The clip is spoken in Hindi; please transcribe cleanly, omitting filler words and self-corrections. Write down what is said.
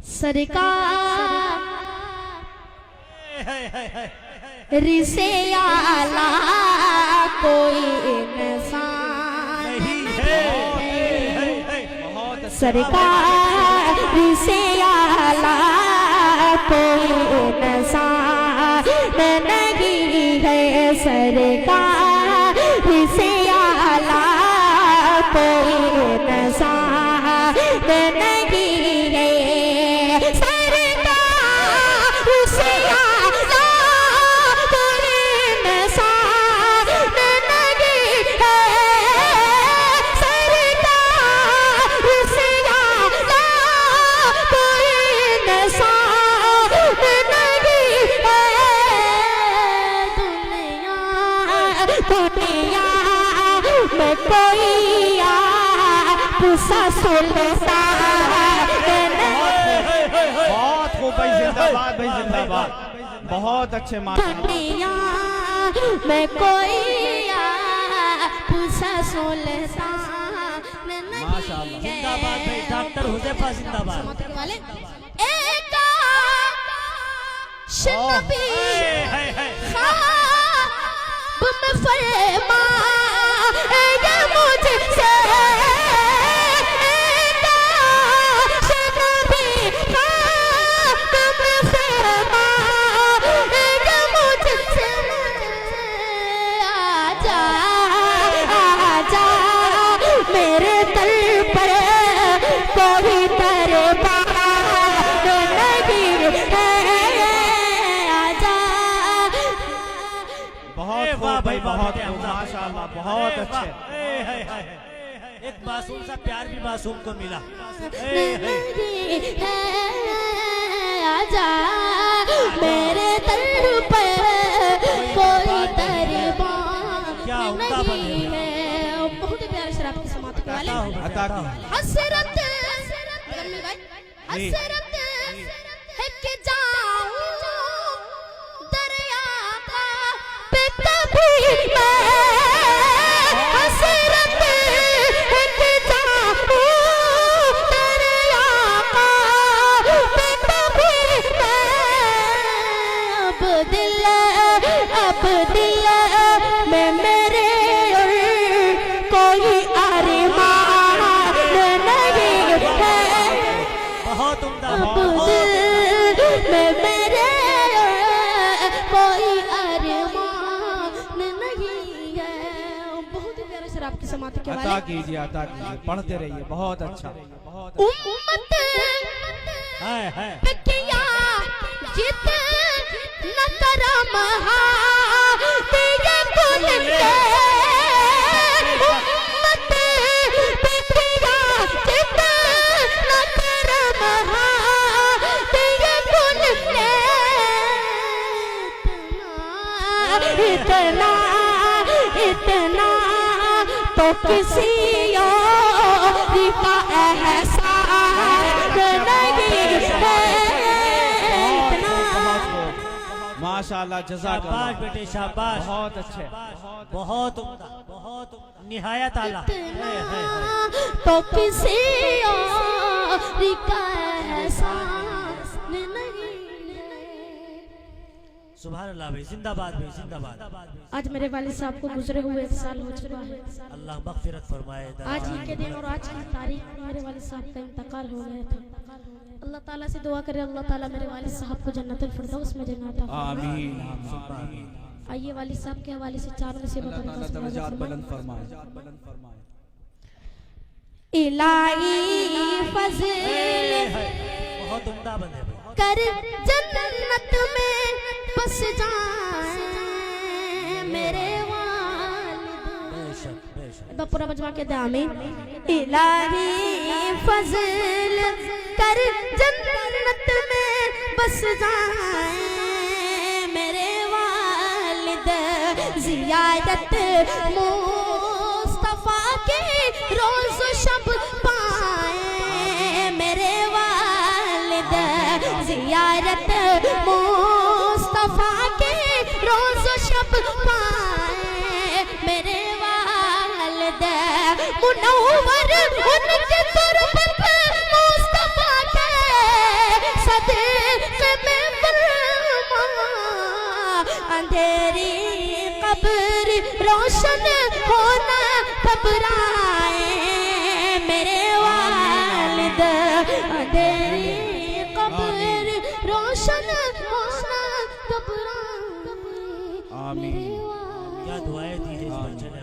सरकार रिसे आला कोई इंसान नहीं है। सरकार रिसे आला कोई इंसान नहीं है। सरकार रिसे आला कोई इंसान नहीं है। बहुत खूब भाई, जिंदाबाद भाई, जिंदाबाद। बहुत अच्छे दुनिया में कोई माशाअल्लाह। जिंदाबाद भाई, डॉक्टर हुज़ैफा जिंदाबाद। वाले एक शनबी ख्वाब में फरमा ये मुझसे बहुत माशाअल्लाह, बहुत अच्छे। एक मासूम सा प्यार भी मासूम को मिला। आजा मेरे दर पर कोई दरबार नहीं है। बहुत ही प्यारे शराब की समात के वाले हसरत हसरत है कि जाऊं दरिया का पे तभी मैं हसरत है कि जाऊं दरिया का पे तभी मैं अब दिल में मेरे कोई अरमान नहीं है। बहुत उम्दा, में मेरे कोई अरमान नहीं है। बहुत ही प्यारे शराब की समात के अता कीजिए, अता कीजिए, पढ़ते रहिए। बहुत अच्छा। उम्मत है पे किया जित न करम इतना इतना तो किसी और का एहसास नहीं है। माशाअल्लाह, जज़ाकल्लाह। शाबाश बेटे, शाबाश। बहुत अच्छे, बहुत उम्दा, बहुत निहायत आला। तो किसी और का एहसास नहीं है। सुभान अल्लाह भाई, जिंदाबाद भाई, जिंदाबाद। आज मेरे वालिद साहब को गुजरे हुए 1 साल हो चुका है। अल्लाह मग़फ़िरत फरमाए। आज ही के दिन और आज की तारीख मेरे वालिद साहब का इंतकाल हो गया था। अल्लाह ताला से दुआ करें, अल्लाह ताला मेरे वालिद साहब को जन्नतुल फिरदौस में जगह अता फरमाए। आमीन। आइए वालिद साहब के हवाले से 4 नसीहत दर्जात बुलंद फरमाए। इलाही फज़ल बहुत उम्दा बंदे भाई। कर जन्नत में बस जाए मेरे वालिद। बेशक बेशक। पूरा मजमा के दामी इलाही फज़ल कर जन्नत में बस जाए मेरे वालिद। ज़ियारत मुस्तफ़ा के रोज़ शब पाए मेरे वालिद। ज़ियारत मुस्तफ़ा के रोज़ शब पाए मेरे वालिद। मुनव्वर उनके तुरबत मुस्तफ़ा के अंधेरी कब्र रोशन होना घबराए मेरे वालिद अंधेरी कब्र रोशन होना घबराए आमीन। क्या दुआएं दी है इस बच्चे ने।